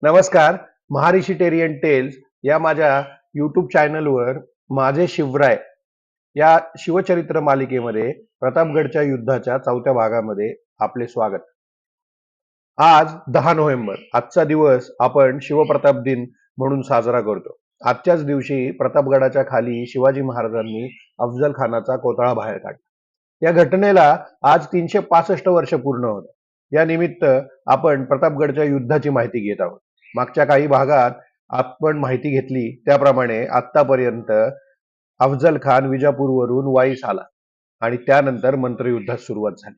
नमस्कार. महारिशिटेरियन टेल्स या माझ्या यूट्यूब चॅनलवर माझे शिवराय या शिवचरित्र मालिकेमध्ये प्रतापगडच्या युद्धाच्या 4थ्या भागामध्ये आपले स्वागत. आज 10 नोव्हेंबर, आजचा दिवस आपण शिवप्रताप दिन म्हणून साजरा करतो. आजच्याच दिवशी प्रतापगडाच्या खाली शिवाजी महाराजांनी अफजल खानाचा कोथळा बाहेर काढला. या घटनेला आज 365 वर्ष पूर्ण होत. या निमित्त आपण प्रतापगडच्या युद्धाची माहिती घेत आहोत. मागच्या काही भागात आपण माहिती घेतली त्याप्रमाणे आतापर्यंत अफजल खान विजापूरवरून वाईस आला आणि त्यानंतर मंत्रयुद्धात सुरुवात झाली.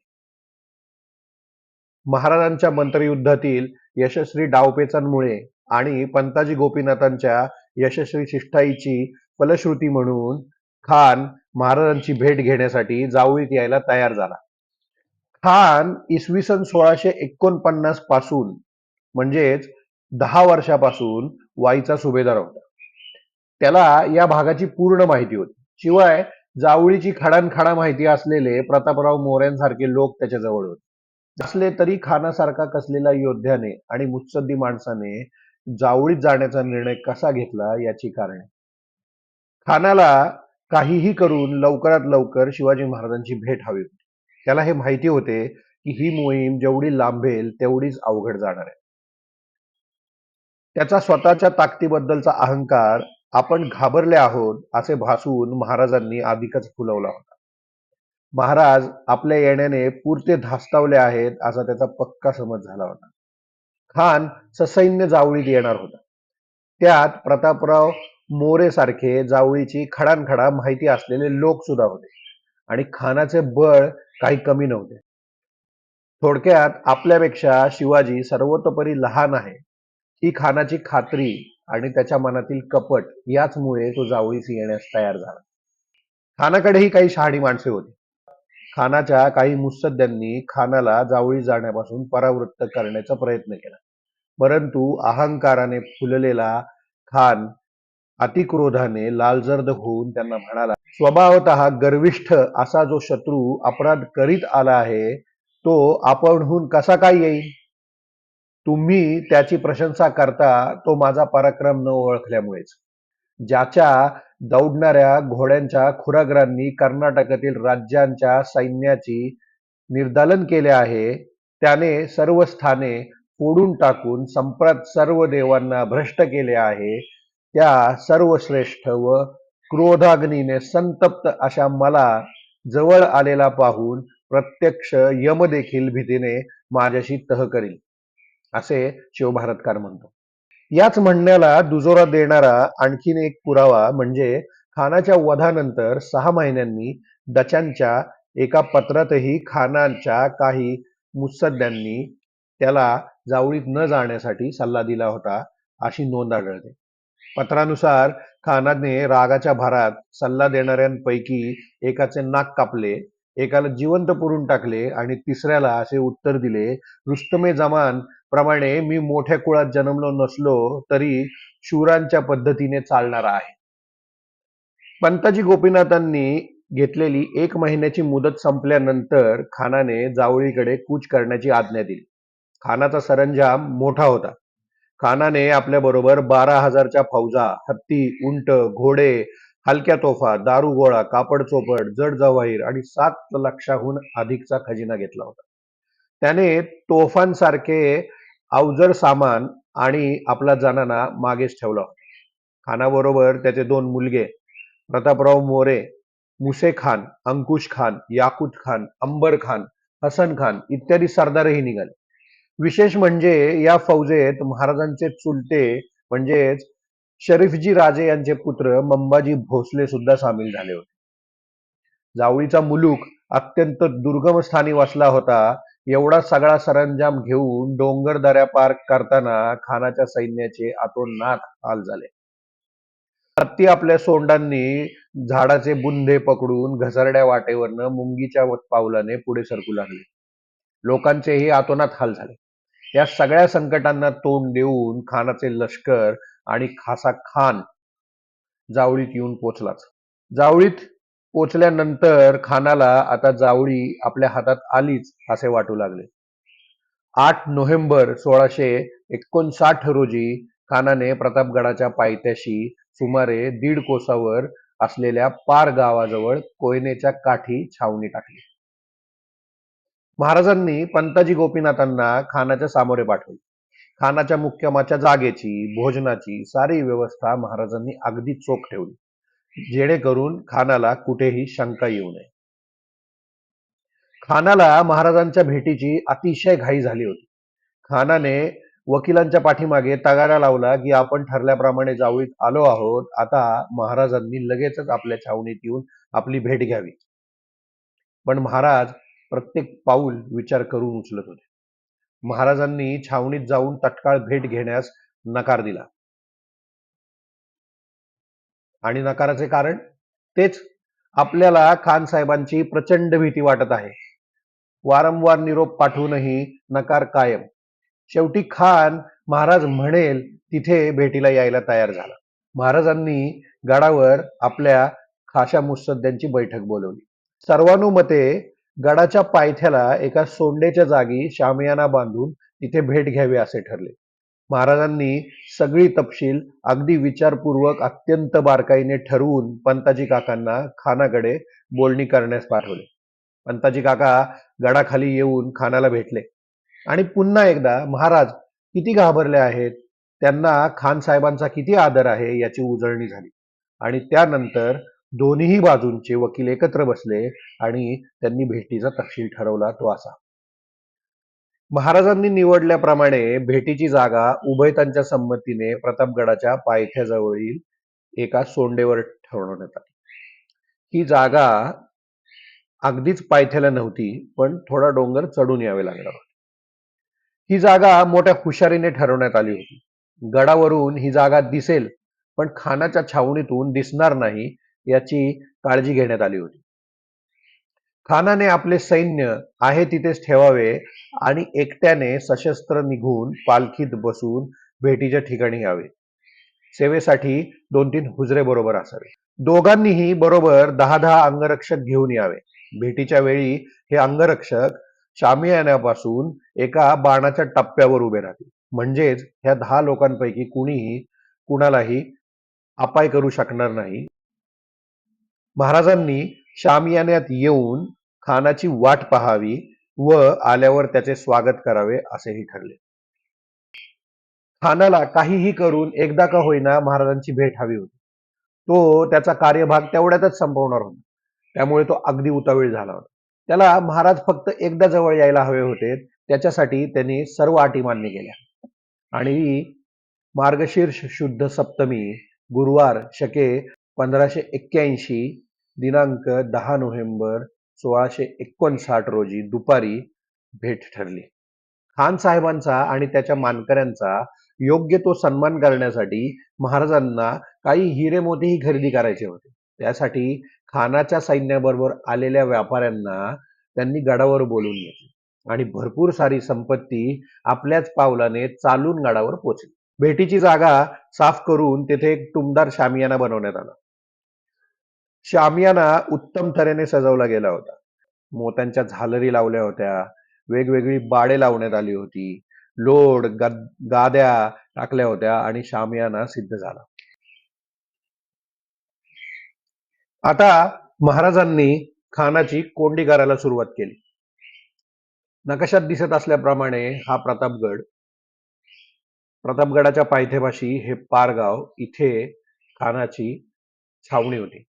महाराजांच्या मंत्रयुद्धातील यशस्वी डावपेचांमुळे आणि पंताजी गोपीनाथांच्या यशस्वी शिष्टाईची फलश्रुती म्हणून खान महाराजांची भेट घेण्यासाठी जावळीत यायला तयार झाला. खान इसवी सन 1649 पासून म्हणजेच 10 वर्षापासून वाईचा सुभेदार होता. त्याला या भागाची पूर्ण माहिती होती. शिवाय जावळीची खडानखाडा माहिती असलेले प्रतापराव मोऱ्यांसारखे लोक त्याच्या जवळ होते. असले तरी खानासारखा कसलेला योद्ध्याने आणि मुत्सद्दी माणसाने जावळीत जाण्याचा निर्णय कसा घेतला याची कारणे. खानाला काहीही करून लवकरात लवकर शिवाजी महाराजांची भेट हवी होती. त्याला हे माहिती होते की ही मोहीम जेवढी लांबेल तेवढीच अवघड जाणार आहे. त्याचा स्वतःच्या ताकदीबद्दलचा अहंकार आपण घाबरले आहोत असे भासून महाराजांनी अधिकच फुलवला होता. महाराज आपल्या येण्याने पुरते धास्तावले आहेत असा त्याचा पक्का समज झाला होता. खान ससैन्य जावळीत येणार होता. त्यात प्रतापराव मोरे सारखे जावळीची खडानखडा माहिती असलेले लोक सुद्धा होते आणि खानाचे बळ काही कमी नव्हते. थोडक्यात आपल्यापेक्षा शिवाजी सर्वतोपरी लहान आहे ही खानाची खात्री आणि त्याच्या मनातील कपट याचमुळे तो जावळीस येण्यास तयार झाला. खानाकडेही काही शहाणी माणसे होती. खानाच्या काही मुत्सद्द्यांनी खानाला जावळी जाण्यापासून परावृत्त करण्याचा प्रयत्न केला, परंतु अहंकाराने फुललेला खान अतिक्रोधाने लालजर्द होऊन त्यांना म्हणाला, स्वभावतः गर्विष्ठ असा जो शत्रू अपराध करीत आला आहे तो आपणहून कसा काय येईल? तुम्ही त्याची प्रशंसा करता तो माझा पराक्रम न ओळखल्यामुळेच. ज्याच्या दौडणाऱ्या घोड्यांच्या खुरागरांनी कर्नाटकातील राज्यांच्या सैन्याची निर्दालन केले आहे, त्याने सर्व स्थाने फोडून टाकून संप्रात सर्व देवांना भ्रष्ट केले आहे, त्या सर्वश्रेष्ठ व क्रोधाग्नीने संतप्त अशा मला जवळ आलेला पाहून प्रत्यक्ष यम देखील भीतीने माझ्याशी तह करील, असे शिवभारतकार म्हणतो. याच म्हणण्याला दुजोरा देणारा आणखीन एक पुरावा म्हणजे खानाच्या वधानंतर 6 महिन्यांनी डचांच्या एका पत्रातही खानाच्या काही मुत्सद्द्यांनी त्याला जावळीत न जाण्यासाठी सल्ला दिला होता अशी नोंद आढळते. पत्रानुसार खानाने रागाच्या भारात सल्ला देणाऱ्यांपैकी एकाचे नाक कापले, एकाला जिवंत पुरून टाकले आणि तिसऱ्याला असे उत्तर दिले, रुस्तमे जमान प्रमाणे मी मोठ्या कुळात जन्मलो नसलो तरी शूरांच्या पद्धतीने चालणारा आहे. पंताजी गोपीनाथांनी घेतलेली 1 महिन्याची मुदत संपल्यानंतर खानाने जावळीकडे कूच करण्याची आज्ञा दिली. खानाचा सरंजाम मोठा होता. खानाने आपल्याबरोबर 12,000च्या फौजा, हत्ती, उंट, घोडे, हलक्या तोफा, दारुगोळा, कापड चोपड, जड जवाहीर आणि 7 लाखाहून अधिकचा खजिना घेतला होता. त्याने तोफांसारखे अवजड सामान आणि आपला जनाना मागेच ठेवला होता. खानाबरोबर त्याचे 2 मुलगे प्रतापराव मोरे, मुसे खान, अंकुश खान, याकूत खान, अंबर खान, हसन खान इत्यादी सरदारही निघाले. विशेष म्हणजे या फौजेत महाराजांचे चुलते म्हणजेच शरीफजी राजे यांचे पुत्र मंबाजी भोसले सुद्धा सामील झाले होते. जावळीचा मुलूक अत्यंत दुर्गम स्थानी वसला होता. एवढा सगळा सरंजाम घेऊन डोंगरदऱ्या पार करताना खानाच्या सैन्याचे अतोनात हाल झाले. हत्ती आपल्या सोंडांनी झाडाचे बुंदे पकडून घसरड्या वाटेवरनं मुंगीच्या पावलाने पुढे सरकू लागले. लोकांचेही अतोनात हाल झाले. या सगळ्या संकटांना तोंड देऊन खानाचे लष्कर आणि खासा खान जावळीत येऊन पोचलाच. जावळीत पोचल्यानंतर खानाला आता जावळी आपल्या हातात आलीच असे वाटू लागले. 8 नोव्हेंबर 1659 रोजी खानाने प्रतापगडाच्या पायथ्याशी सुमारे 1.5 कोसावर असलेल्या पार गावाजवळ कोयनेच्या काठी छावणी टाकली. महाराजांनी पंताजी गोपीनाथांना खानाच्या सामोरे पाठवले. खानाच्या मुक्कामाच्या जागेची, भोजनाची सारी व्यवस्था महाराजांनी अगदी चोख ठेवली, जेणेकरून खानाला कुठेही शंका येऊ नये. खानाला महाराजांच्या भेटीची अतिशय घाई झाली होती. खानाने वकिलांच्या पाठीमागे तगारा लावला की आपण ठरल्याप्रमाणे जावळीत आलो आहोत. आता महाराजांनी लगेचच आपल्या छावणीत येऊन आपली भेट घ्यावी. पण महाराज प्रत्येक पाऊल विचार करून उचलत होते. महाराजांनी छावणीत जाऊन तत्काळ भेट घेण्यास नकार दिला. आणि नकाराचे कारण तेच, आपल्याला खान साहेबांची प्रचंड भीती वाटत आहे. वारंवार निरोप पाठवूनही नकार कायम. शेवटी खान महाराज म्हणेल तिथे भेटीला यायला तयार झाला. महाराजांनी गडावर आपल्या खाशा मुत्सद्द्यांची बैठक बोलवली. सर्वानुमते गडाच्या पायथ्याला एका सोंडेच्या जागी शामियाना बांधून तिथे भेट घ्यावी असे ठरले. महाराजांनी सगळी तपशील अगदी विचारपूर्वक अत्यंत बारकाईने ठरवून पंताजी काकांना खानाकडे बोलणी करण्यास पाठवले. पंताजी काका गडाखाली येऊन खानाला भेटले आणि पुन्हा एकदा महाराज किती घाबरले आहेत, त्यांना खान साहेबांचा किती आदर आहे याची उजळणी झाली. आणि त्यानंतर दोन्ही बाजूंचे वकील एकत्र बसले आणि त्यांनी भेटीचा तपशील ठरवला तो असा. महाराजांनी निवडल्याप्रमाणे भेटीची जागा उभयतांच्या संमतीने प्रतापगडाच्या पायथ्याजवळील एका सोंडेवर ठरवण्यात आली. ही जागा अगदीच पायथ्याला नव्हती, पण थोडा डोंगर चढून यावे लागणार होते. ही जागा मोठ्या हुशारीने ठरवण्यात आली होती. गडावरून ही जागा दिसेल, पण खानाच्या छावणीतून दिसणार नाही याची काळजी घेण्यात आली होती. खानाने आपले सैन्य आहे तिथेच ठेवावे आणि एकट्याने सशस्त्र निघून पालखीत बसून भेटीच्या ठिकाणी यावे. सेवेसाठी 2-3 हुजरे बरोबर असावे. दोघांनीही बरोबर 10-10 अंगरक्षक घेऊन यावे. भेटीच्या वेळी हे अंगरक्षक शामियान्यापासून एका बाणाच्या टप्प्यावर उभे राहतील. म्हणजेच ह्या 10 लोकांपैकी कुणालाही अपाय करू शकणार नाही. महाराजांनी शामियान्यात येऊन खानाची वाट पाहावी व आल्यावर त्याचे स्वागत करावे असेही ठरले. खानाला काहीही करून एकदा का होईना महाराजांची भेट हवी होती. तो त्याचा कार्यभाग तेवढ्यातच संपवणार होता. त्यामुळे तो अगदी उतावीळ झाला होता. त्याला महाराज फक्त एकदा जवळ यायला हवे होते. त्याच्यासाठी त्यांनी सर्व अटी मान्य केल्या. आणि मार्गशीर्ष शुद्ध सप्तमी गुरुवार शके 1581 दिनांक 10 नोव्हेंबर 1659 रोजी दुपारी भेट ठरली. खान साहेबांचा आणि त्याच्या मानकऱ्यांचा योग्य तो सन्मान करण्यासाठी महाराजांना काही हिरे मोतीही खरेदी करायचे होते. त्यासाठी खानाच्या सैन्याबरोबर आलेल्या व्यापाऱ्यांना त्यांनी गडावर बोलून घेतले आणि भरपूर सारी संपत्ती आपल्याच पावलाने चालून गडावर पोचली. भेटीची जागा साफ करून तेथे एक टुमदार शामियाना बनवण्यात आला. शामियाना उत्तम तऱ्हेने सजवला गेला होता. मोत्यांच्या झालरी लावल्या होत्या, वेगवेगळी बाळे लावण्यात आली होती, लोड गाद्या टाकल्या होत्या आणि शामियाना सिद्ध झाला. आता महाराजांनी खानाची कोंडी करायला सुरुवात केली. नकाशात दिसत असल्याप्रमाणे हा प्रतापगडाच्या पायथ्यापाशी हे पारगाव, इथे खानाची छावणी होती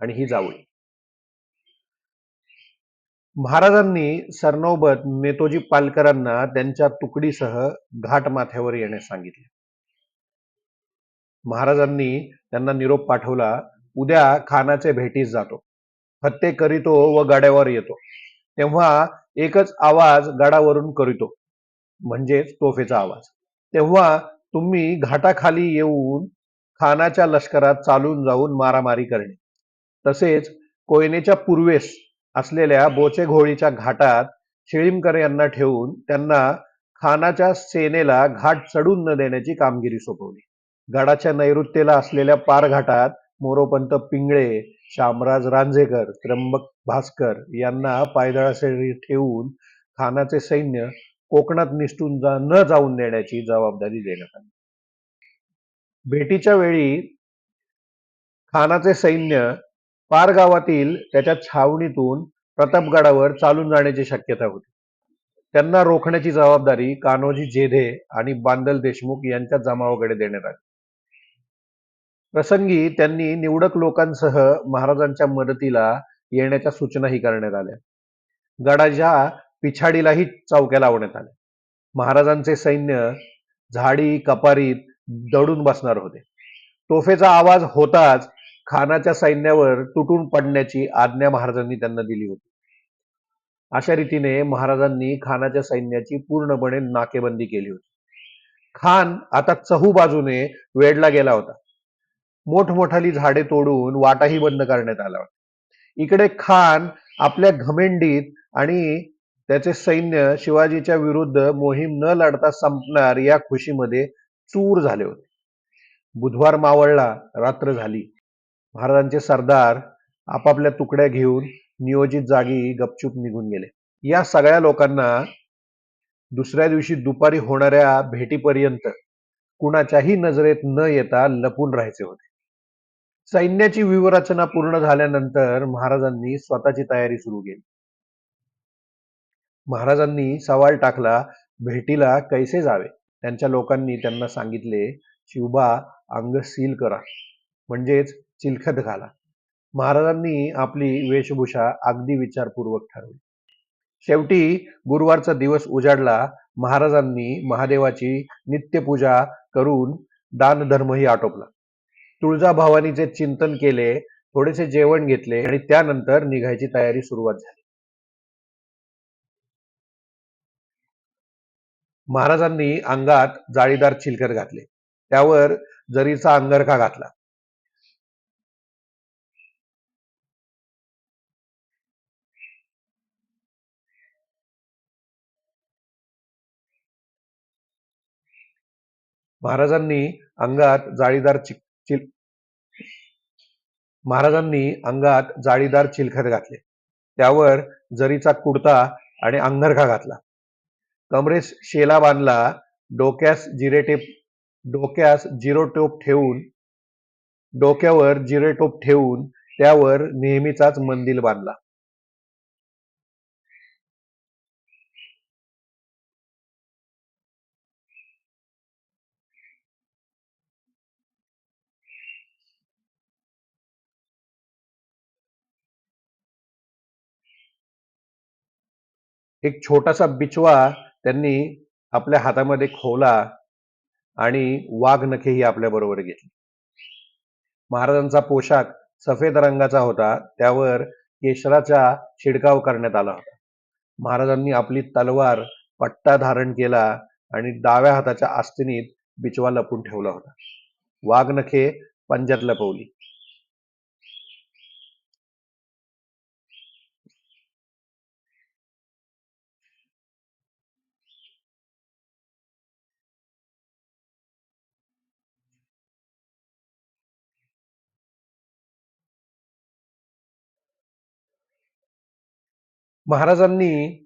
आणि ही जावळी. महाराजांनी सरनौबत नेतोजी पालकरांना त्यांच्या तुकडीसह घाट माथ्यावर येण्यास सांगितले. महाराजांनी त्यांना निरोप पाठवला, उद्या खानाचे भेटीस जातो, हत्ते करीतो व गडावर येतो. तेव्हा एकच आवाज गडावरून करीतो, म्हणजेच तोफेचा आवाज. तेव्हा तुम्ही घाटाखाली येऊन खानाच्या लष्करात चालून जाऊन मारामारी करणे. तसेच कोयनेच्या पूर्वेस असलेल्या बोचेघोळीच्या घाटात शिळीमकर यांना ठेवून त्यांना खानाच्या सेनेला घाट चढून न देण्याची कामगिरी सोपवली. गडाच्या नैऋत्येला असलेल्या पारघाटात मोरोपंत पिंगळे, शामराज रांझेकर, त्र्यंबक भास्कर यांना पायदळासाठी ठेवून खानाचे सैन्य कोकणात निसटून न जाऊन देण्याची जबाबदारी देण्यात आली. भेटीच्या वेळी खानाचे सैन्य पार गावातील त्याच्या छावणीतून प्रतापगडावर चालून जाण्याची शक्यता होती. त्यांना रोखण्याची जबाबदारी कान्होजी जेधे आणि बांदल देशमुख यांच्या जमावाकडे देण्यात आली. प्रसंगी त्यांनी निवडक लोकांसह महाराजांच्या मदतीला येण्याच्या सूचनाही करण्यात आल्या. गडाच्या पिछाडीलाही चौक्या लावण्यात आल्या. महाराजांचे सैन्य झाडी कपारीत दडून बसणार होते. तोफेचा आवाज होताच खानाच्या सैन्यावर तुटून पडण्याची आज्ञा महाराजांनी त्यांना दिली होती. अशा रीतीने महाराजांनी खानाच्या सैन्याची पूर्णपणे नाकेबंदी केली होती. खान आता चहूबाजूने वेढला गेला होता. मोठमोठाली झाडे तोडून वाटाही बंद करण्यात आला होता. इकडे खान आपल्या घमेंडीत आणि त्याचे सैन्य शिवाजीच्या विरुद्ध मोहीम न लढता संपणार या खुशीमध्ये चूर झाले होते. बुधवार मावळला, रात्र झाली. महाराजांचे सरदार आपापल्या तुकड्या घेऊन नियोजित जागी गपचूप निघून गेले. या सगळ्या लोकांना दुसऱ्या दिवशी दुपारी होणाऱ्या भेटीपर्यंत कुणाच्याही नजरेत न येता लपून राहायचे होते. सैन्याची व्यूहरचना पूर्ण झाल्यानंतर महाराजांनी स्वतःची तयारी सुरू केली. महाराजांनी सवाल टाकला, भेटीला कैसे जावे. त्यांच्या लोकांनी त्यांना सांगितले, शिवबा अंग सील करा, म्हणजेच चिलखत घाला. महाराजांनी आपली वेशभूषा अगदी विचारपूर्वक ठरवली. शेवटी गुरुवारचा दिवस उजाडला. महाराजांनी महादेवाची नित्यपूजा करून दानधर्मही आटोपला. तुळजाभवानीचे चिंतन केले, थोडेसे जेवण घेतले आणि त्यानंतर निघायची तयारी सुरुवात झाली. महाराजांनी अंगात जाळीदार चिलखत घातले, त्यावर जरीचा अंगरखा घातला. महाराजांनी अंगात जाळीदार चिलखत घातले, त्यावर जरीचा कुडता आणि अंगरखा घातला. कमरेस शेला बांधला. डोक्यावर जिरेटोप ठेवून त्यावर नेहमीचाच मंदिल बांधला. एक छोटासा बिचवा त्यांनी आपल्या हातामध्ये खोवला आणि वाघ नखेही आपल्या बरोबर घेतली. महाराजांचा पोशाख सफेद रंगाचा होता, त्यावर केशराचा शिडकाव करण्यात आला होता. महाराजांनी आपली तलवार पट्टा धारण केला आणि डाव्या हाताच्या आस्तीनीत बिचवा लपून ठेवला होता. वाघनखे पंजात लपवली. महाराजांनी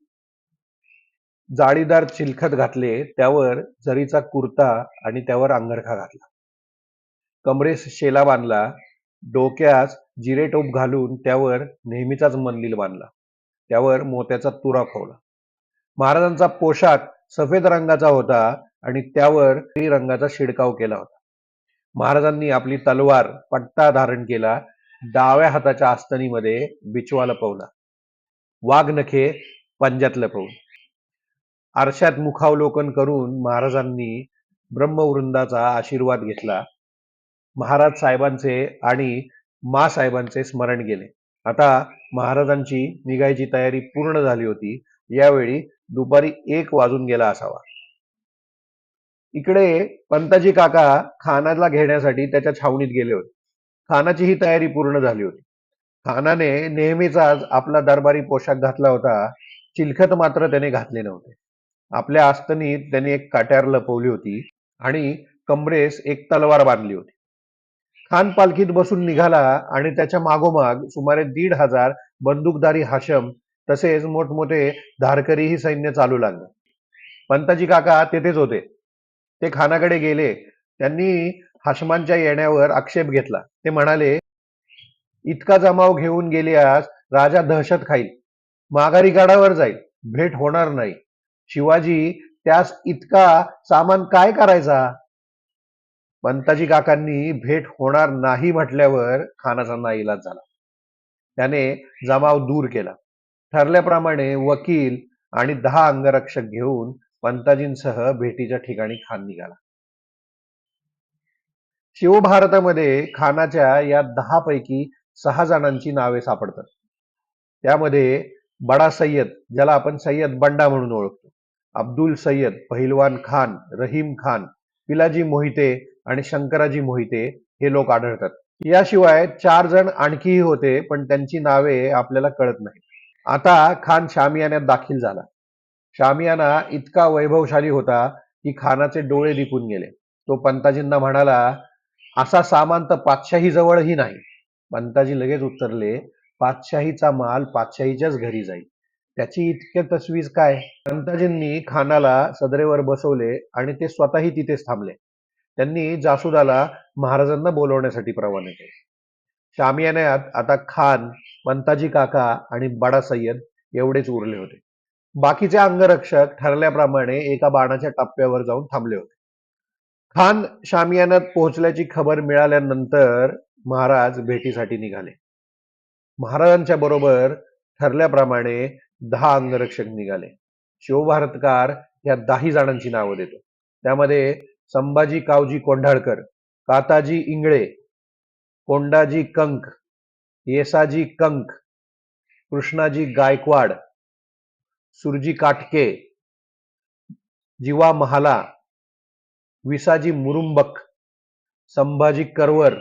जाळीदार चिलखत घातले, त्यावर जरीचा कुर्ता आणि त्यावर अंगरखा घातला. कमरेस शेला बांधला. डोक्यास जिरेटोप घालून त्यावर नेहमीचाच मंदिल बांधला. त्यावर मोत्याचा तुरा खोवला. महाराजांचा पोशाख सफेद रंगाचा होता आणि त्यावर रंगाचा शिडकाव केला होता. महाराजांनी आपली तलवार पट्टा धारण केला. डाव्या हाताच्या आस्तनीमध्ये बिचवा लपवला. वाघनखे पंजात लपवली. आरशात मुखावलोकन करून महाराजांनी ब्रह्मवृंदाचा आशीर्वाद घेतला. महाराज साहेबांचे आणि मा साहेबांचे स्मरण केले. आता महाराजांची निघायची तयारी पूर्ण झाली होती. यावेळी दुपारी 1 वाजून गेला असावा. इकडे पंताजी काका खानाला घेण्यासाठी त्याच्या छावणीत गेले होते. खानाची ही तयारी पूर्ण झाली होती. खानाने नेहमीचाच आपला दरबारी पोशाख घातला होता. चिलखत मात्र त्याने घातले नव्हते. आपल्या आस्तनीत त्याने एक काट्यार लपवली होती आणि कमरेस एक तलवार बांधली होती. खान पालखीत बसून निघाला आणि त्याच्या मागोमाग सुमारे 1,500 बंदूकधारी हाशम तसेच मोठमोठे धारकरीही सैन्य चालू लागले. पंताजी काका तेथेच होते. ते खानाकडे गेले. त्यांनी हाशमांच्या येण्यावर आक्षेप घेतला. ते म्हणाले, इतका जमाव घेऊन गेल्यास राजा दहशत खाईल, माघारी गडावर जाईल, भेट होणार नाही. शिवाजी त्यास इतका सामान काय करायचा? पंताजी काकांनी भेट होणार नाही म्हटल्यावर खानाचा नाईलाज झाला. त्याने जमाव दूर केला. ठरल्याप्रमाणे वकील आणि 10 अंगरक्षक घेऊन पंताजींसह भेटीच्या ठिकाणी खान निघाला. शिवभारतामध्ये खानाच्या या 10 पैकी 6 जणांची नावे सापडतात. त्यामध्ये बडा सय्यद, ज्याला आपण सय्यद बंडा म्हणून ओळखतो, अब्दुल सय्यद, पहिलवान खान, रहीम खान, पिलाजी मोहिते आणि शंकराजी मोहिते हे लोक आढळतात. याशिवाय 4 जण आणखीही होते, पण त्यांची नावे आपल्याला कळत नाही. आता खान शामियान्यात दाखल झाला. शामियाना इतका वैभवशाली होता की खानाचे डोळे दिपून गेले. तो पंताजींना म्हणाला, असा सामान तर पातशाही जवळही नाही. पंताजी लगेच उत्तरले, पातशाहीचा माल पातशाहीच्याच घरी जाईल, त्याची इतक्या तसवीज काय? पंताजींनी खानाला सदरेवर बसवले आणि ते स्वतःही तिथेच थांबले. त्यांनी जासुदाला महाराजांना बोलवण्यासाठी रवाना केले. शामियान्यात आता खान, पंताजी काका आणि बडा सय्यद एवढेच उरले होते. बाकीचे अंगरक्षक ठरल्याप्रमाणे एका बाणाच्या टप्प्यावर जाऊन थांबले होते. खान शामियान्यात पोहोचल्याची खबर मिळाल्यानंतर महाराज भेटीसाठी निघाले. महाराजांच्या बरोबर ठरल्याप्रमाणे 10 अंगरक्षक निघाले. शिवभारतकार या 10 जणांची नावं देतो. त्यामध्ये संभाजी कावजी कोंढाळकर, काताजी इंगळे, कोंडाजी कंक, येसाजी कंक, कृष्णाजी गायकवाड, सुरजी काटके, जीवा महाला, विसाजी मुरुंबक, संभाजी करवर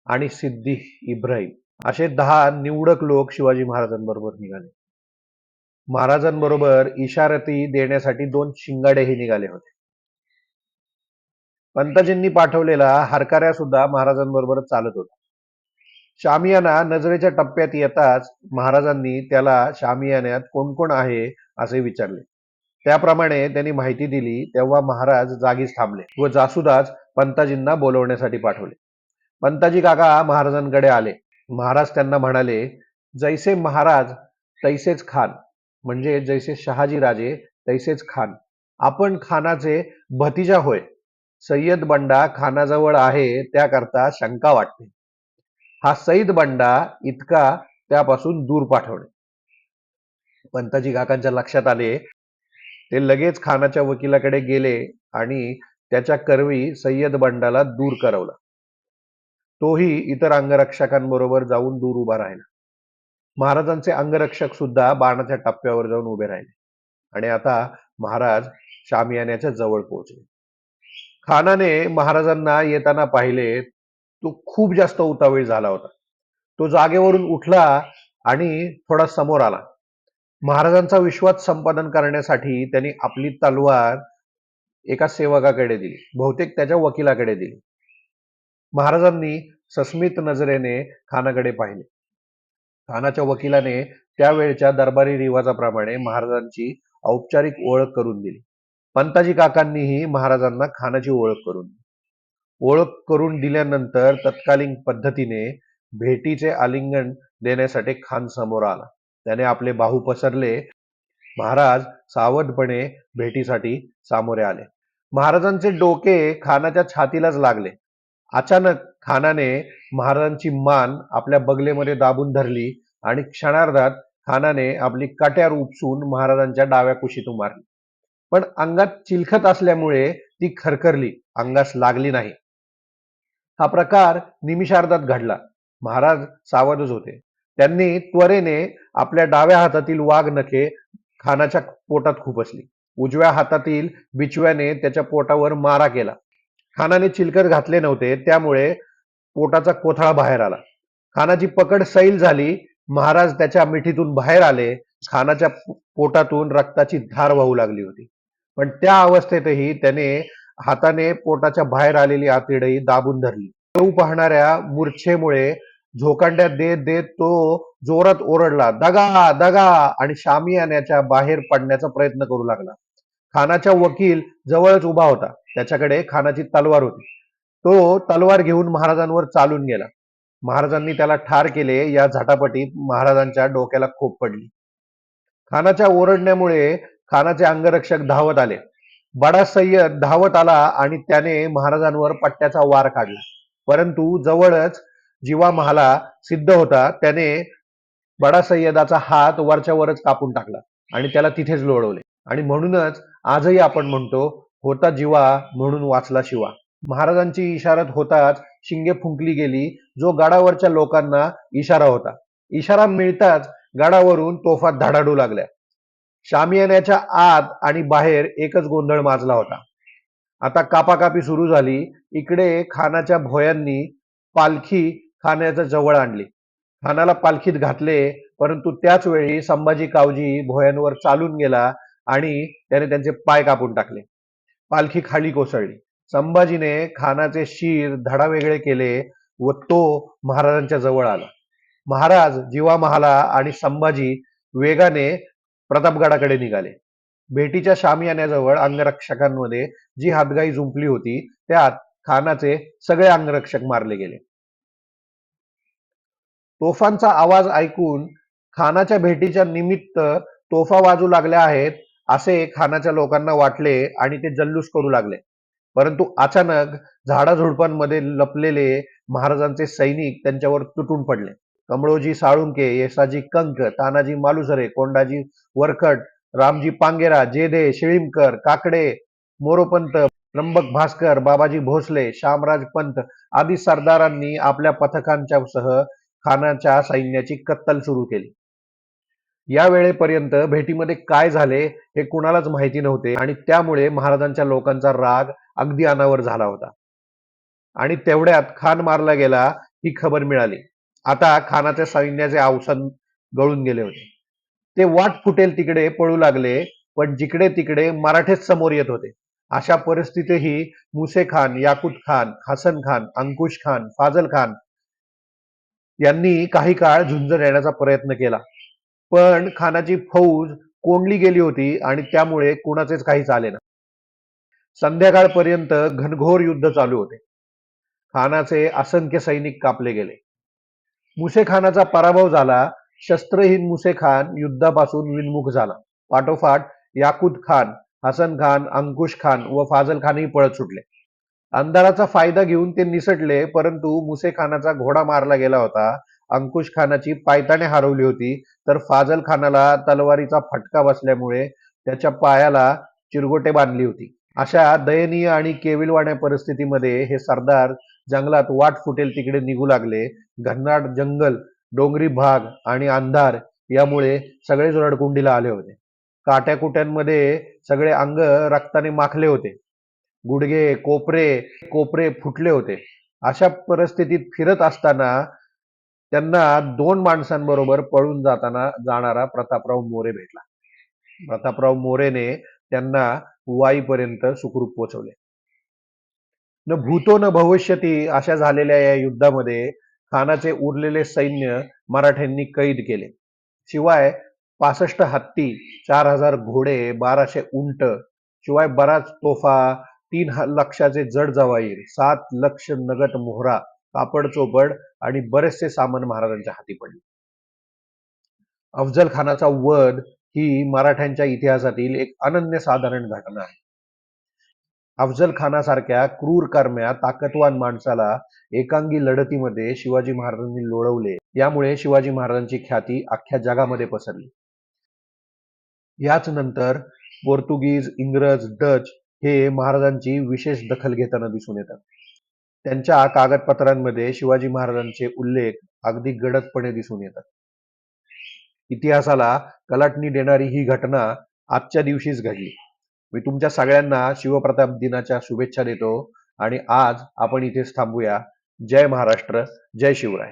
आणि सिद्दी इब्राहिम असे 10 निवडक लोक शिवाजी महाराजांबरोबर निघाले. महाराजांबरोबर इशारती देण्यासाठी 2 शिंगाडेही निघाले होते. पंताजींनी पाठवलेला हरकाऱ्या सुद्धा महाराजांबरोबर चालत होता. शामियाना नजरेच्या टप्प्यात येताच महाराजांनी त्याला शामियान्यात कोण कोण आहे असे विचारले. त्याप्रमाणे त्यांनी माहिती दिली. तेव्हा महाराज जागीच थांबले व जासुदाच पंताजींना बोलवण्यासाठी पाठवले. पंताजी काका महाराजांकडे आले. महाराज त्यांना म्हणाले, जैसे महाराज तैसेच खान, म्हणजे जैसे शहाजी राजे तैसेच खान. आपण खानाचे भतिजा होय. सय्यद बंडा खानाजवळ आहे, त्याकरता शंका वाटते. हा सईद बंडा इतका त्यापासून दूर पाठवणे. पंताजी काकांच्या लक्षात आले. ते लगेच खानाच्या वकिलाकडे गेले आणि त्याच्या करवी सय्यद बंडाला दूर करवला. तोही इतर अंगरक्षकांबरोबर जाऊन दूर उभा राहिला. महाराजांचे अंगरक्षक सुद्धा बाणाच्या टप्प्यावर जाऊन उभे राहिले आणि आता महाराज शामियान्याच्या जवळ पोहोचले. खानाने महाराजांना येताना पाहिले. तो खूप जास्त उतावीळ झाला होता. तो जागेवरून उठला आणि थोडा समोर आला. महाराजांचा विश्वास संपादन करण्यासाठी त्यांनी आपली तलवार एका सेवकाकडे दिली, बहुतेक त्याच्या वकिलाकडे दिली. महाराजांनी सस्मित नजरेने खानाकडे पाहिले. खानाच्या वकिलाने त्यावेळच्या दरबारी रिवाजाप्रमाणे महाराजांची औपचारिक ओळख करून दिली. पंताजी काकांनीही महाराजांना खानाची ओळख करून दिल्यानंतर तत्कालीन पद्धतीने भेटीचे आलिंगन देण्यासाठी खान समोर आला. त्याने आपले बाहू पसरले. महाराज सावधपणे भेटीसाठी सामोरे आले. महाराजांचे डोके खानाच्या छातीलाच लागले. अचानक खानाने महाराजांची मान आपल्या बगलेमध्ये दाबून धरली आणि क्षणार्धात खानाने आपली कट्यार उपसून महाराजांच्या डाव्या कुशीतून मारली. पण अंगात चिलखत असल्यामुळे ती खरखरली, अंगास लागली नाही. हा प्रकार निमिषार्धात घडला. महाराज सावधच होते. त्यांनी त्वरेने आपल्या डाव्या हातातील वाघ नखे खानाच्या पोटात खुपसली. उजव्या हातातील बिचव्याने त्याच्या पोटावर मारा केला. खानाने चिलखत घातले नव्हते, त्यामुळे पोटाचा कोथळा बाहेर आला. खानाची पकड सैल झाली. महाराज त्याच्या मिठीतून बाहेर आले. खानाच्या पोटातून रक्ताची धार वाहू लागली होती. पण त्या अवस्थेतही त्याने हाताने पोटाच्या बाहेर आलेली आतडे दाबून धरली. येऊ पाहणाऱ्या मूर्छेमुळे झोकांड्या देत देत तो जोरात ओरडला, दगा दगा, आणि शामियान्याच्या बाहेर पडण्याचा प्रयत्न करू लागला. खानाचा वकील जवळच उभा होता. त्याच्याकडे खानाची तलवार होती. तो तलवार घेऊन महाराजांवर चालून गेला. महाराजांनी त्याला ठार केले. या झटापटीत महाराजांच्या डोक्याला खूप पडली. खानाच्या ओरडण्यामुळे खानाचे अंगरक्षक धावत आले. बडा सय्यद धावत आला आणि त्याने महाराजांवर पट्ट्याचा वार काढला. परंतु जवळच जिवा महाला सिद्ध होता. त्याने बडा सय्यदाचा हात वरच्या वरच कापून टाकला आणि त्याला तिथेच लोळवले. आणि म्हणूनच आजही आपण म्हणतो, होता जिवा म्हणून वाचला शिवा. महाराजांची इशारत होताच शिंगे फुंकली गेली, जो गडावरच्या लोकांना इशारा होता. इशारा मिळताच गडावरून तोफा धडाडू लागल्या. शामियान्याच्या आत आणि बाहेर एकच गोंधळ माजला होता. आता कापाकापी सुरू झाली. इकडे खानाच्या भोयांनी पालखी खानाच्या जवळ आणली. खानाला पालखीत घातले, परंतु त्याच वेळी संभाजी कावजी भोयांवर चालून गेला आणि त्याने त्यांचे पाय कापून टाकले. पालखी खाली कोसळली. संभाजीने खानाचे शीर धडावेगळे केले व तो महाराजांच्या जवळ आला. महाराज, जिवा महाला आणि संभाजी वेगाने प्रतापगडाकडे निघाले. भेटीच्या शामियान्याजवळ अंगरक्षकांमध्ये जी हातगाई जुंपली होती, त्यात खानाचे सगळे अंगरक्षक मारले गेले. तोफांचा आवाज ऐकून खानाच्या भेटीच्या निमित्त तोफा वाजू लागल्या आहेत असे खानाच्या लोकांना वाटले आणि ते जल्लोष करू लागले. परंतु अचानक झाडाझुडपांमध्ये लपलेले महाराजांचे सैनिक त्यांच्यावर तुटून पडले. कमळोजी साळुंके, येसाजी कंक, तानाजी मालुसरे, कोंडाजी वरखड, रामजी पांगेरा, जेधे, शिळीमकर, काकडे, मोरोपंत, त्र्यंबक भास्कर, बाबाजी भोसले, श्यामराज पंत आदी सरदारांनी आपल्या पथकांच्या सह खानाच्या सैन्याची कत्तल सुरू केली. या वेळेपर्यंत भेटीमध्ये काय झाले हे कुणालाच माहिती नव्हते आणि त्यामुळे महाराजांच्या लोकांचा राग अगदी अनावर झाला होता. आणि तेवढ्यात खान मारला गेला ही खबर मिळाली. आता खानाच्या सैन्याचे अवसान गळून गेले होते. ते वाट फुटेल तिकडे पळू लागले, पण जिकडे तिकडे मराठेच समोर येत होते. अशा परिस्थितीतही मुसे खान, याकूत खान, हसन खान, अंकुश खान, फाजल खान यांनी काही काळ झुंज देण्याचा प्रयत्न केला, पण खानाची फौज कोंडली गेली होती आणि त्यामुळे कुणाचेच काही चाले ना. संध्याकाळपर्यंत घनघोर युद्ध चालू होते. खानाचे असंख्य सैनिक कापले गेले. मुसे खानाचा पराभव झाला. शस्त्रहीन मुसे खान युद्धापासून विनमुख झाला. पाठोपाठ याकूत खान, हसन खान, अंकुश खान व फाजल खानही पळत सुटले. अंधाराचा फायदा घेऊन ते निसटले, परंतु मुसे खानाचा घोडा मारला गेला होता. अंकुश खानाची पायताने हरवली होती, तर फाजल खानाला तलवारीचा फटका बसल्यामुळे त्याच्या पायाला चिरगोटे बांधली होती. अशा दयनीय आणि केविलवाण्या परिस्थितीमध्ये हे सरदार जंगलात वाट फुटेल तिकडे निघू लागले. घनदाट जंगल, डोंगरी भाग आणि अंधार यामुळे सगळेच रडकुंडीला आले होते. काट्याकुट्यांमध्ये सगळे अंग रक्ताने माखले होते. गुडघे, कोपरे कोपरे फुटले होते. अशा परिस्थितीत फिरत असताना त्यांना 2 माणसांबरोबर पळून जाणारा प्रतापराव मोरे भेटला. प्रतापराव मोरेने त्यांना वाईपर्यंत सुखरूप पोहोचवले. न भूतो न भविष्यती अशा झालेल्या या युद्धामध्ये खानाचे उरलेले सैन्य मराठ्यांनी कैद केले. शिवाय 65 हत्ती, 4000 घोडे, 1200 उंट, शिवाय बराच तोफा, 3 लक्षाचे जड जवाईर, 7 लक्ष नगद मोहरा, कापड चोपड आणि बरेचसे सामान महाराजांच्या हाती पडले. अफजल खानाचा वध ही मराठ्यांच्या इतिहासातील एक अनन्यसाधारण घटना आहे. अफजल खानासारख्या क्रूर कर्म्या ताकदवान माणसाला एकांगी लढतीमध्ये शिवाजी महाराजांनी लोळवले. यामुळे शिवाजी महाराजांची ख्याती अख्ख्या जगामध्ये पसरली. याच नंतर पोर्तुगीज, इंग्रज, डच हे महाराजांची विशेष दखल घेताना दिसून येतात. त्यांच्या कागदपत्रांमध्ये शिवाजी महाराजांचे उल्लेख अगदी गडदपणे दिसून येतात. इतिहासाला कलाटणी देणारी ही घटना आजच्या दिवशीच घडली. मी तुमच्या सगळ्यांना शिवप्रताप दिनाच्या शुभेच्छा देतो आणि आज आपण इथेच थांबूया. जय महाराष्ट्र, जय शिवराय.